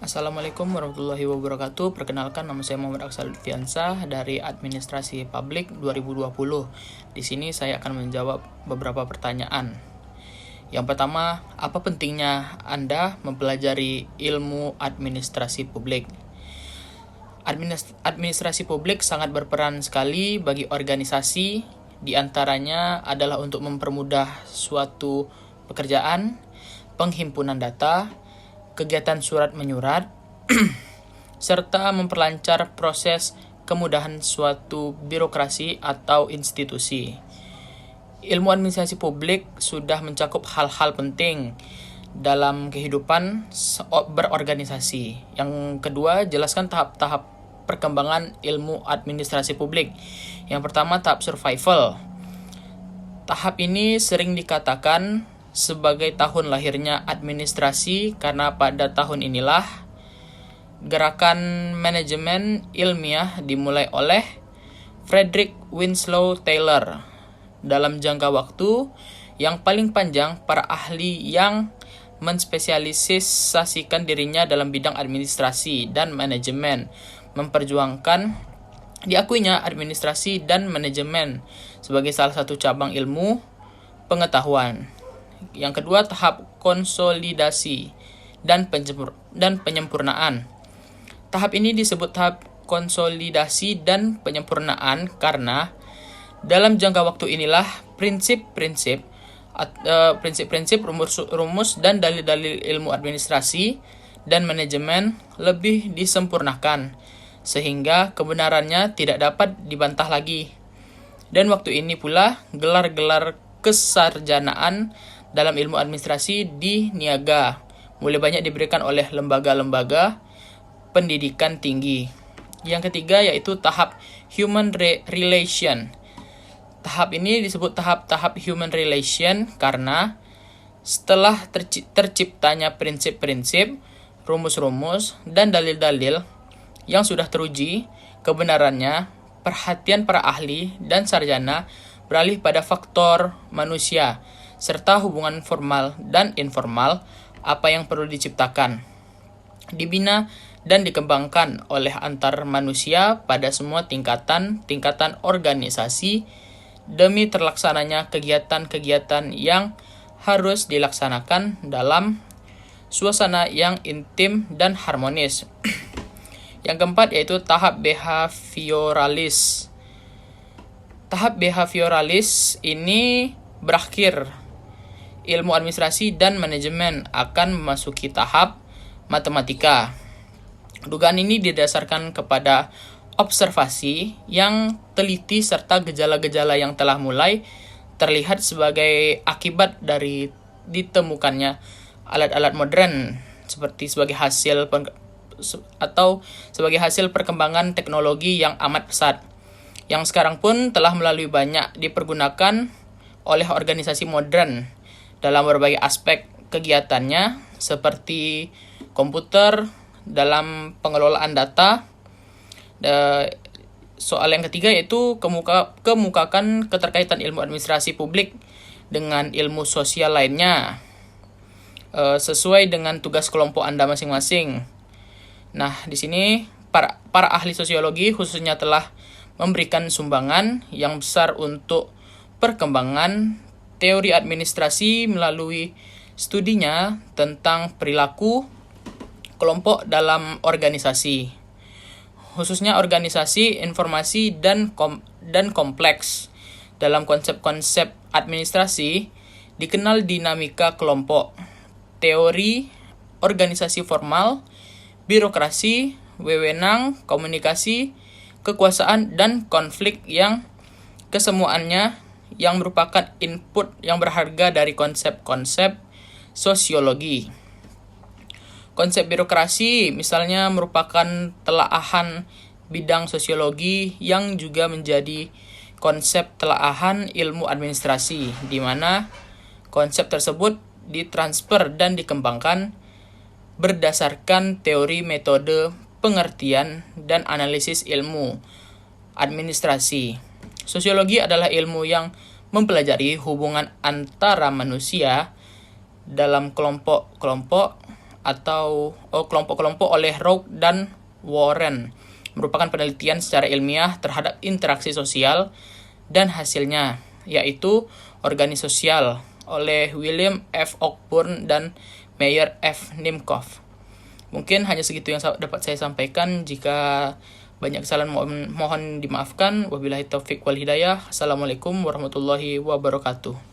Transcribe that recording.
Assalamualaikum warahmatullahi wabarakatuh. Perkenalkan, nama saya Muhammad Aksal Fiansah dari Administrasi Publik 2020. Di sini saya akan menjawab beberapa pertanyaan. Yang pertama, apa pentingnya Anda mempelajari ilmu administrasi publik? Administrasi publik sangat berperan sekali bagi organisasi, di antaranya adalah untuk mempermudah suatu pekerjaan, penghimpunan data, kegiatan surat menyurat, serta memperlancar proses kemudahan suatu birokrasi atau institusi. Ilmu administrasi publik sudah mencakup hal-hal penting dalam kehidupan berorganisasi. Yang kedua, jelaskan tahap-tahap perkembangan ilmu administrasi publik. Yang pertama, tahap survival. Tahap ini sering dikatakan sebagai tahun lahirnya administrasi karena pada tahun inilah gerakan manajemen ilmiah dimulai oleh Frederick Winslow Taylor. Dalam jangka waktu yang paling panjang, para ahli yang menspesialisasikan dirinya dalam bidang administrasi dan manajemen memperjuangkan diakuinya administrasi dan manajemen sebagai salah satu cabang ilmu pengetahuan. Yang kedua, tahap konsolidasi dan penyempurnaan. Tahap ini disebut tahap konsolidasi dan penyempurnaan karena dalam jangka waktu inilah prinsip-prinsip, rumus dan dalil-dalil ilmu administrasi dan manajemen lebih disempurnakan sehingga kebenarannya tidak dapat dibantah lagi. Dan waktu ini pula gelar-gelar kesarjanaan dalam ilmu administrasi di niaga mulai banyak diberikan oleh lembaga-lembaga pendidikan tinggi. Yang ketiga yaitu tahap human relation. Tahap ini disebut tahap human relation karena setelah terciptanya prinsip-prinsip, rumus-rumus, dan dalil-dalil yang sudah teruji kebenarannya, perhatian para ahli dan sarjana beralih pada faktor manusia serta hubungan formal dan informal apa yang perlu diciptakan, dibina dan dikembangkan oleh antar manusia pada semua tingkatan organisasi demi terlaksananya kegiatan-kegiatan yang harus dilaksanakan dalam suasana yang intim dan harmonis. Yang keempat yaitu tahap behavioralis. Tahap behavioralis ini berakhir. Ilmu administrasi dan manajemen akan memasuki tahap matematika. Dugaan ini didasarkan kepada observasi yang teliti serta gejala-gejala yang telah mulai terlihat sebagai akibat dari ditemukannya alat-alat modern sebagai hasil perkembangan teknologi yang amat pesat, yang sekarang pun telah melalui banyak dipergunakan oleh organisasi modern dalam berbagai aspek kegiatannya seperti komputer dalam pengelolaan data. Soal yang ketiga yaitu kemukakan keterkaitan ilmu administrasi publik dengan ilmu sosial lainnya sesuai dengan tugas kelompok Anda masing-masing. Nah, di sini para ahli sosiologi khususnya telah memberikan sumbangan yang besar untuk perkembangan teori administrasi melalui studinya tentang perilaku kelompok dalam organisasi, khususnya organisasi informasi dan kompleks. Dalam konsep-konsep administrasi dikenal dinamika kelompok, teori organisasi formal, birokrasi, wewenang, komunikasi, kekuasaan, dan konflik yang kesemuanya yang merupakan input yang berharga dari konsep-konsep sosiologi. Konsep birokrasi misalnya merupakan telaahan bidang sosiologi yang juga menjadi konsep telaahan ilmu administrasi, di mana konsep tersebut ditransfer dan dikembangkan berdasarkan teori metode pengertian dan analisis ilmu administrasi. Sosiologi adalah ilmu yang mempelajari hubungan antara manusia dalam kelompok-kelompok atau kelompok-kelompok oleh Rowe dan Warren, merupakan penelitian secara ilmiah terhadap interaksi sosial dan hasilnya, yaitu Organisasi Sosial oleh William F. Cockburn dan Meyer F. Nimcoff. Mungkin hanya segitu yang dapat saya sampaikan. Jika banyak kesalahan mohon dimaafkan. Wabillahi taufik wal hidayah. Assalamualaikum warahmatullahi wabarakatuh.